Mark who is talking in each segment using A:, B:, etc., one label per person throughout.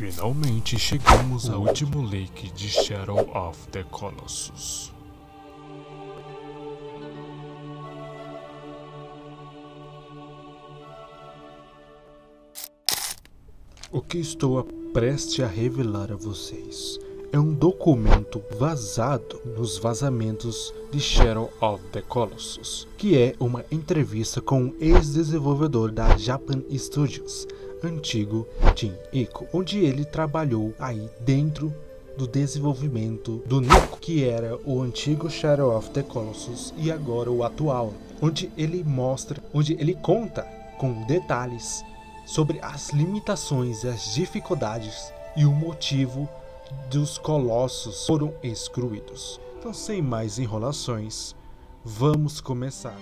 A: Finalmente chegamos ao último lake de Shadow of the Colossus. O que estou prestes a revelar a vocês é um documento vazado nos vazamentos de Shadow of the Colossus, que é uma entrevista com um ex-desenvolvedor da Japan Studios, antigo Jin Iko, onde ele trabalhou aí dentro do desenvolvimento do Nico, que era o antigo Shadow of the Colossus e agora o atual, onde ele conta com detalhes sobre as limitações e as dificuldades e o motivo dos colossos foram excluídos. Então, sem mais enrolações, vamos começar.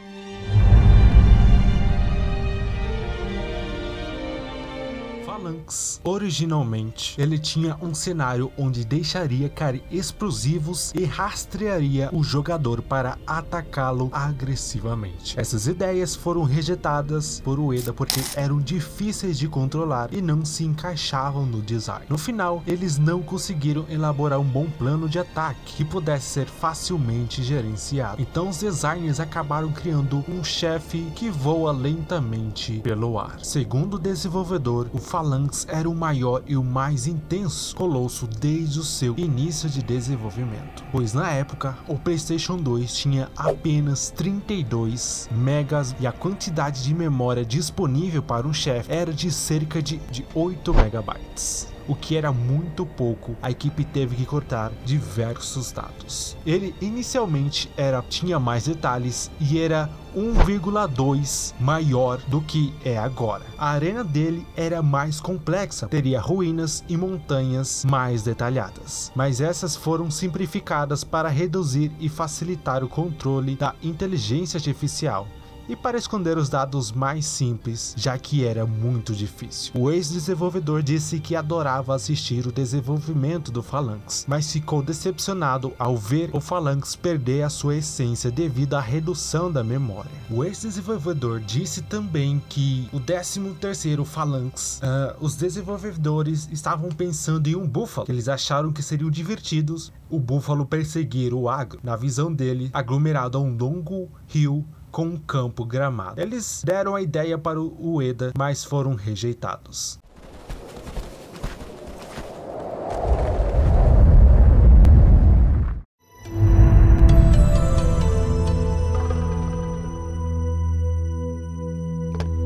A: Phalanx, originalmente, ele tinha um cenário onde deixaria cair explosivos e rastrearia o jogador para atacá-lo agressivamente. Essas ideias foram rejeitadas por Ueda porque eram difíceis de controlar e não se encaixavam no design. No final, eles não conseguiram elaborar um bom plano de ataque que pudesse ser facilmente gerenciado. Então os designers acabaram criando um chefe que voa lentamente pelo ar. Segundo o desenvolvedor, o Phalanx era o maior e o mais intenso colosso desde o seu início de desenvolvimento, pois na época o PlayStation 2 tinha apenas 32 megas e a quantidade de memória disponível para um chefe era de cerca de 8 megabytes. O que era muito pouco, a equipe teve que cortar diversos dados. Ele inicialmente tinha mais detalhes e era 1,2 maior do que é agora. A arena dele era mais complexa, teria ruínas e montanhas mais detalhadas, mas essas foram simplificadas para reduzir e facilitar o controle da inteligência artificial e para esconder os dados mais simples, já que era muito difícil. O ex-desenvolvedor disse que adorava assistir o desenvolvimento do Phalanx, mas ficou decepcionado ao ver o Phalanx perder a sua essência devido à redução da memória. O ex-desenvolvedor disse também que o 13º Phalanx, os desenvolvedores estavam pensando em um búfalo. Eles acharam que seriam divertidos o búfalo perseguir o agro, na visão dele, aglomerado a um longo rio com um campo gramado. Eles deram a ideia para o Ueda, mas foram rejeitados.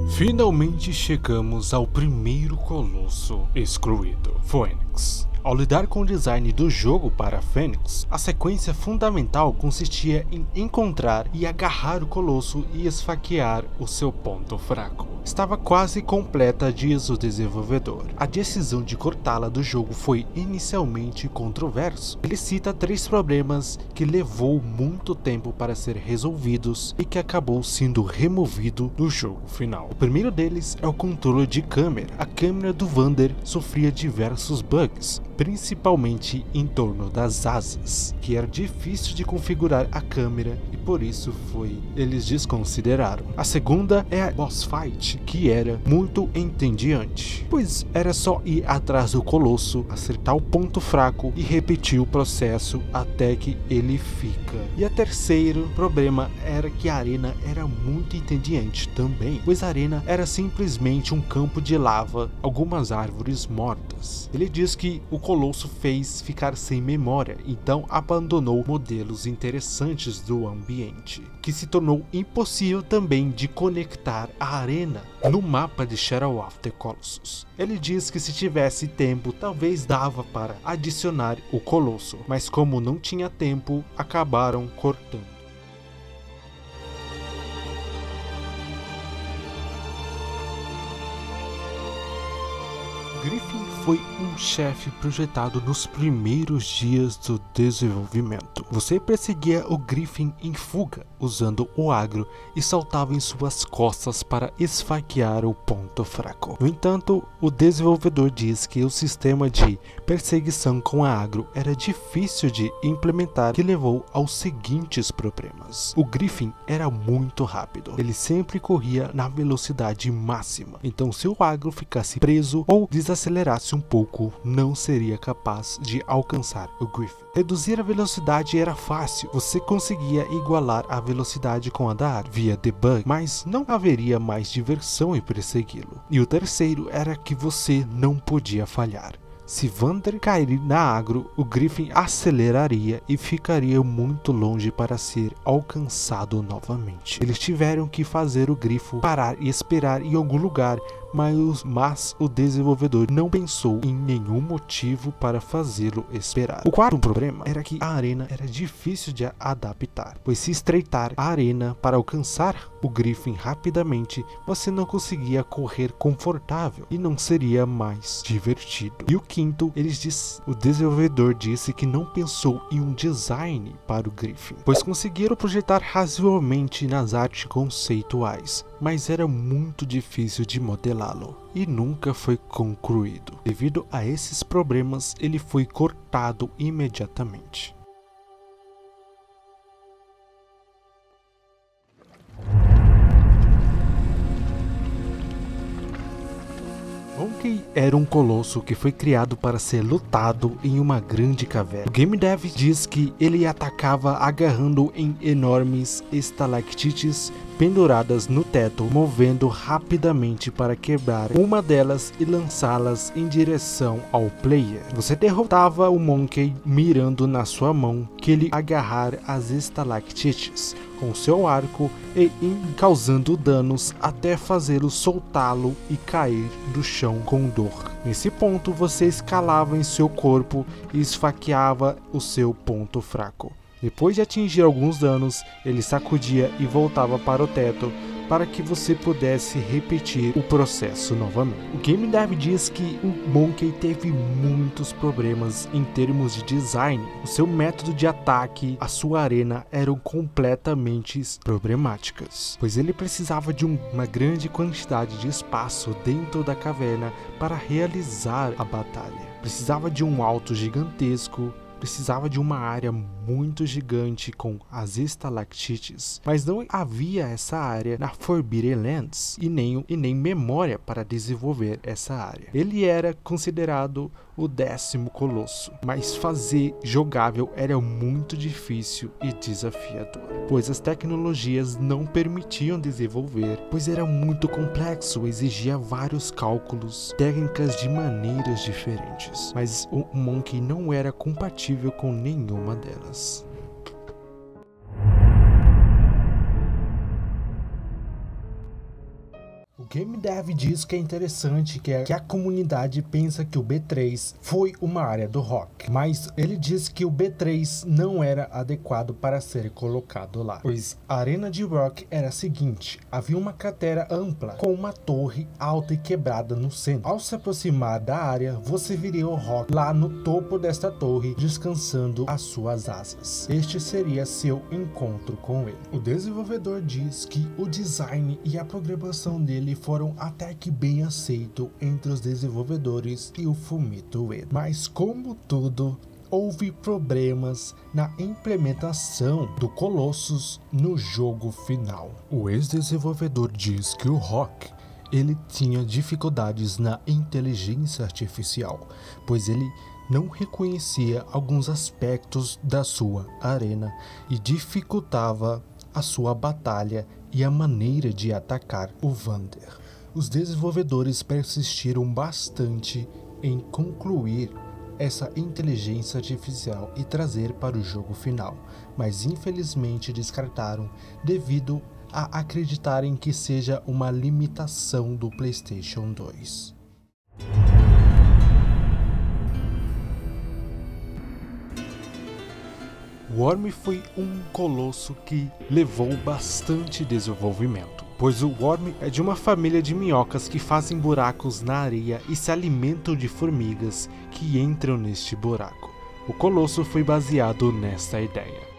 A: Finalmente chegamos ao primeiro colosso excluído, Phoenix. Ao lidar com o design do jogo para Phoenix, a sequência fundamental consistia em encontrar e agarrar o colosso e esfaquear o seu ponto fraco. Estava quase completa, diz o desenvolvedor. A decisão de cortá-la do jogo foi inicialmente controverso. Ele cita 3 problemas que levou muito tempo para ser resolvidos e que acabou sendo removido do jogo final. O primeiro deles é o controle de câmera. A câmera do Vander sofria diversos bugs, principalmente em torno das asas, que era difícil de configurar a câmera e por isso eles desconsideraram. A segunda é a boss fight, que era muito entediante, pois era só ir atrás do colosso, acertar o ponto fraco e repetir o processo até que ele fica. E o terceiro problema era que a arena era muito entediante também, pois a arena era simplesmente um campo de lava, algumas árvores mortas. Ele diz que o colosso fez ficar sem memória, então abandonou modelos interessantes do ambiente, que se tornou impossível também de conectar a arena no mapa de Shadow of the Colossus. Ele diz que se tivesse tempo, talvez dava para adicionar o colosso, mas como não tinha tempo, acabaram cortando. Griffin foi um chefe projetado nos primeiros dias do desenvolvimento. Você perseguia o Griffin em fuga, usando o agro e saltava em suas costas para esfaquear o ponto fraco. No entanto, o desenvolvedor diz que o sistema de perseguição com a agro era difícil de implementar, que levou aos seguintes problemas. O Griffin era muito rápido, ele sempre corria na velocidade máxima, então se o agro ficasse preso ou desacelerasse demorasse um pouco, não seria capaz de alcançar o Griffin. Reduzir a velocidade era fácil, você conseguia igualar a velocidade com a da árvore via debug, mas não haveria mais diversão em persegui-lo. E o terceiro era que você não podia falhar. Se Vander cair na agro, o Griffin aceleraria e ficaria muito longe para ser alcançado novamente. Eles tiveram que fazer o grifo parar e esperar em algum lugar, mas o desenvolvedor não pensou em nenhum motivo para fazê-lo esperar. O quarto problema era que a arena era difícil de adaptar, pois se estreitar a arena para alcançar o Griffin rapidamente, você não conseguia correr confortável e não seria mais divertido. E o quinto, o desenvolvedor disse que não pensou em um design para o Griffin, pois conseguiram projetar razoavelmente nas artes conceituais, mas era muito difícil de modelá-lo e nunca foi concluído. Devido a esses problemas, ele foi cortado imediatamente. Monkey era um colosso que foi criado para ser lutado em uma grande caverna. O Game Dev diz que ele atacava agarrando em enormes estalactites penduradas no teto, movendo rapidamente para quebrar uma delas e lançá-las em direção ao player. Você derrotava o Monkey mirando na sua mão que ele agarrar as estalactites com seu arco e causando danos até fazê-lo soltá-lo e cair do chão com dor. Nesse ponto você escalava em seu corpo e esfaqueava o seu ponto fraco. Depois de atingir alguns danos, ele sacudia e voltava para o teto para que você pudesse repetir o processo novamente. O Game Dev diz que o Monkey teve muitos problemas em termos de design. O seu método de ataque, a sua arena eram completamente problemáticas, pois ele precisava de uma grande quantidade de espaço dentro da caverna para realizar a batalha. Precisava de um alto gigantesco, precisava de uma área muito gigante com as estalactites, mas não havia essa área na Forbidden Lands e nem memória para desenvolver essa área. Ele era considerado o 10º colosso, mas fazer jogável era muito difícil e desafiador, pois as tecnologias não permitiam desenvolver, pois era muito complexo, exigia vários cálculos, técnicas de maneiras diferentes, mas o Monkey não era compatível com nenhuma delas. O Game Dev diz que é interessante que a comunidade pensa que o B3 foi uma área do rock, mas ele diz que o B3 não era adequado para ser colocado lá, pois a arena de rock era a seguinte: havia uma cratera ampla com uma torre alta e quebrada no centro. Ao se aproximar da área, você viria o rock lá no topo desta torre descansando as suas asas. Este seria seu encontro com ele. O desenvolvedor diz que o design e a programação dele foram até que bem aceitos entre os desenvolvedores e o Fumito Ueda. Mas como tudo, houve problemas na implementação do Colossus no jogo final. O ex-desenvolvedor diz que o Rock ele tinha dificuldades na inteligência artificial, pois ele não reconhecia alguns aspectos da sua arena e dificultava a sua batalha e a maneira de atacar o Vander. Os desenvolvedores persistiram bastante em concluir essa inteligência artificial e trazer para o jogo final, mas infelizmente descartaram devido a acreditarem que seja uma limitação do PlayStation 2. O Worm foi um colosso que levou bastante desenvolvimento, pois o Worm é de uma família de minhocas que fazem buracos na areia e se alimentam de formigas que entram neste buraco. O colosso foi baseado nesta ideia.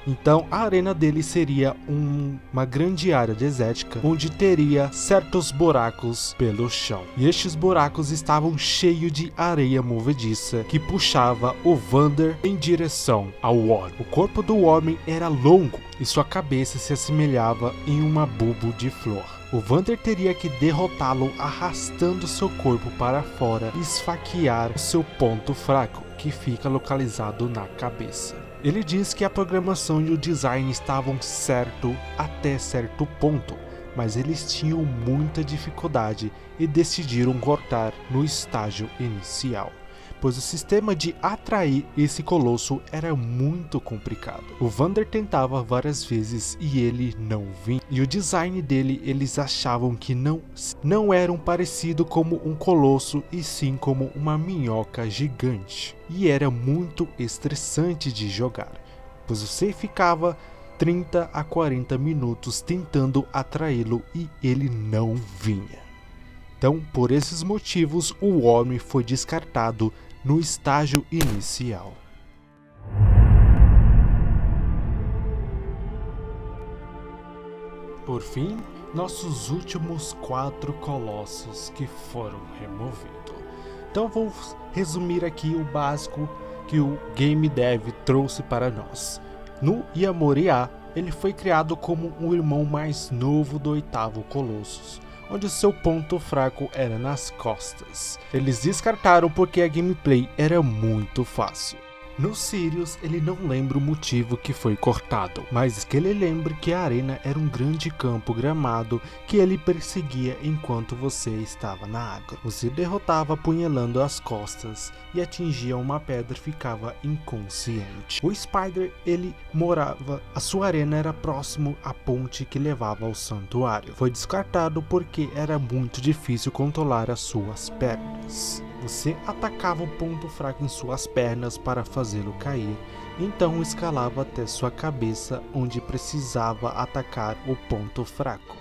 A: Então a arena dele seria uma grande área desértica onde teria certos buracos pelo chão. E estes buracos estavam cheios de areia movediça que puxava o Vander em direção ao Worm. O corpo do Worm era longo e sua cabeça se assemelhava em uma bulbo de flor. O Vander teria que derrotá-lo arrastando seu corpo para fora e esfaquear o seu ponto fraco, que fica localizado na cabeça. Ele diz que a programação e o design estavam certo até certo ponto, mas eles tinham muita dificuldade e decidiram cortar no estágio inicial, pois o sistema de atrair esse colosso era muito complicado. O Vander tentava várias vezes e ele não vinha. E o design dele, eles achavam que não era um parecido como um colosso e sim como uma minhoca gigante. E era muito estressante de jogar, pois você ficava 30 a 40 minutos tentando atraí-lo e ele não vinha. Então, por esses motivos, o Worm foi descartado no estágio inicial. Por fim, nossos últimos 4 colossos que foram removidos. Então vou resumir aqui o básico que o Game Dev trouxe para nós. No Yamoria, ele foi criado como o irmão mais novo do 8º Colossus, onde seu ponto fraco era nas costas. Eles descartaram porque a gameplay era muito fácil. No Sirius, ele não lembra o motivo que foi cortado, mas que ele lembra que a arena era um grande campo gramado que ele perseguia enquanto você estava na água. Você derrotava apunhalando as costas e atingia uma pedra e ficava inconsciente. O Spider, a sua arena era próximo à ponte que levava ao santuário. Foi descartado porque era muito difícil controlar as suas pernas. Você atacava o ponto fraco em suas pernas para fazê-lo cair, então escalava até sua cabeça onde precisava atacar o ponto fraco.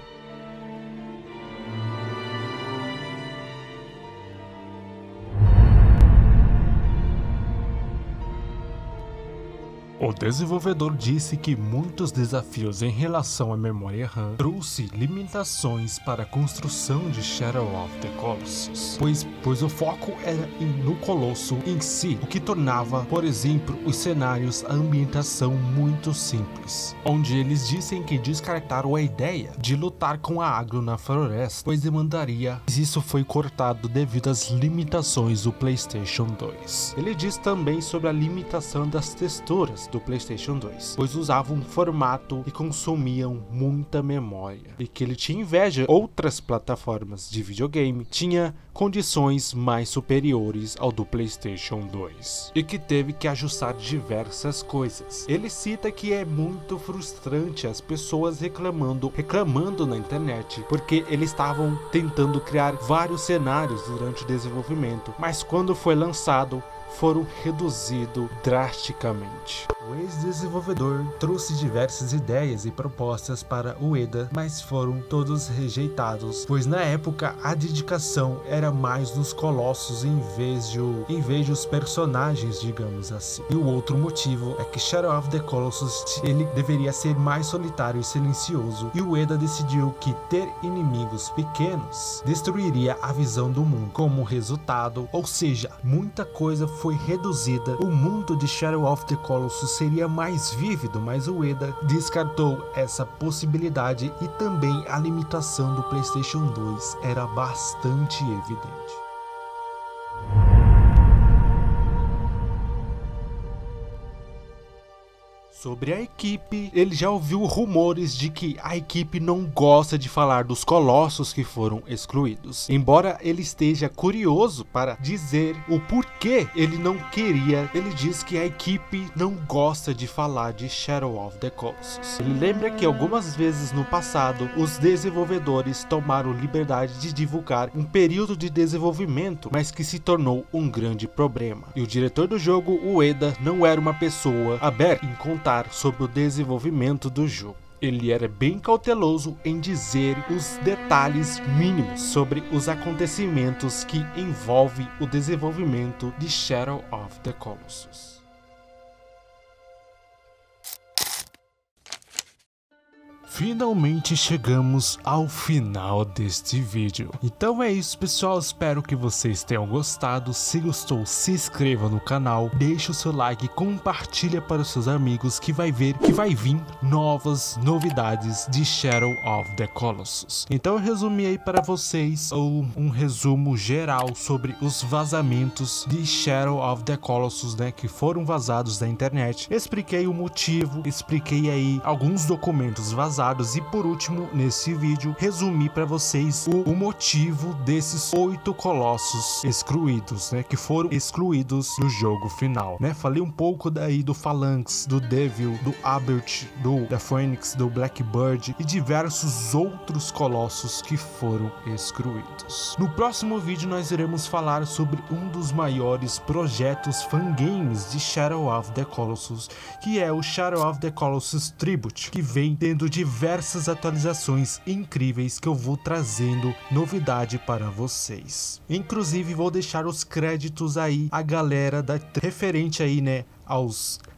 A: O desenvolvedor disse que muitos desafios em relação à memória RAM trouxe limitações para a construção de Shadow of the Colossus, pois o foco era no Colosso em si, o que tornava, por exemplo, os cenários, a ambientação muito simples, onde eles dizem que descartaram a ideia de lutar com a agro na floresta, pois demandaria, mas isso foi cortado devido às limitações do PlayStation 2. Ele diz também sobre a limitação das texturas do PlayStation 2, pois usavam um formato e consumiam muita memória, e que ele tinha inveja de outras plataformas de videogame tinha condições mais superiores ao do PlayStation 2, e que teve que ajustar diversas coisas. Ele cita que é muito frustrante as pessoas reclamando na internet, porque eles estavam tentando criar vários cenários durante o desenvolvimento, mas quando foi lançado, foram reduzidos drasticamente. O ex-desenvolvedor trouxe diversas ideias e propostas para Ueda, mas foram todos rejeitados, pois na época a dedicação era mais nos colossos em vez de os personagens, digamos assim. E o outro motivo é que Shadow of the Colossus ele deveria ser mais solitário e silencioso, e Ueda decidiu que ter inimigos pequenos destruiria a visão do mundo. Como resultado, ou seja, muita coisa foi reduzida, o mundo de Shadow of the Colossus seria mais vívido, mas o Ueda descartou essa possibilidade, e também a limitação do PlayStation 2 era bastante evidente. Sobre a equipe, ele já ouviu rumores de que a equipe não gosta de falar dos colossos que foram excluídos. Embora ele esteja curioso para dizer o porquê ele não queria, ele diz que a equipe não gosta de falar de Shadow of the Colossus. Ele lembra que algumas vezes no passado, os desenvolvedores tomaram liberdade de divulgar um período de desenvolvimento, mas que se tornou um grande problema. E o diretor do jogo, Ueda, não era uma pessoa aberta em contar sobre o desenvolvimento do jogo. Ele era bem cauteloso em dizer os detalhes mínimos sobre os acontecimentos que envolvem o desenvolvimento de Shadow of the Colossus. Finalmente chegamos ao final deste vídeo. Então é isso, pessoal, espero que vocês tenham gostado. Se gostou, se inscreva no canal, deixa o seu like, compartilha para os seus amigos que vai vir novas novidades de Shadow of the Colossus. Então eu resumi aí para vocês um resumo geral sobre os vazamentos de Shadow of the Colossus, né, que foram vazados da internet. Expliquei o motivo, expliquei aí alguns documentos vazados e por último, nesse vídeo, resumi para vocês o motivo desses 8 colossos excluídos, né, que foram excluídos do jogo final, né? Falei um pouco daí do Phalanx, do Devil, do Abert, da Phoenix, do Blackbird e diversos outros colossos que foram excluídos. No próximo vídeo nós iremos falar sobre um dos maiores projetos fangames de Shadow of the Colossus, que é o Shadow of the Colossus Tribute, que vem tendo diversas atualizações incríveis que eu vou trazendo novidade para vocês. Inclusive vou deixar os créditos aí a galera referente aí, né,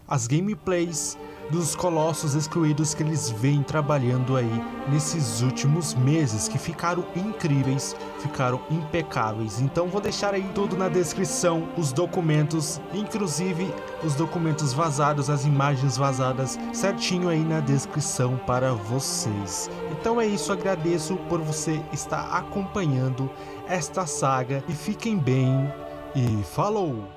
A: as gameplays dos colossos excluídos que eles vêm trabalhando aí nesses últimos meses, que ficaram incríveis, ficaram impecáveis. Então vou deixar aí tudo na descrição, os documentos, inclusive os documentos vazados, as imagens vazadas, certinho aí na descrição para vocês. Então é isso, agradeço por você estar acompanhando esta saga e fiquem bem e falou!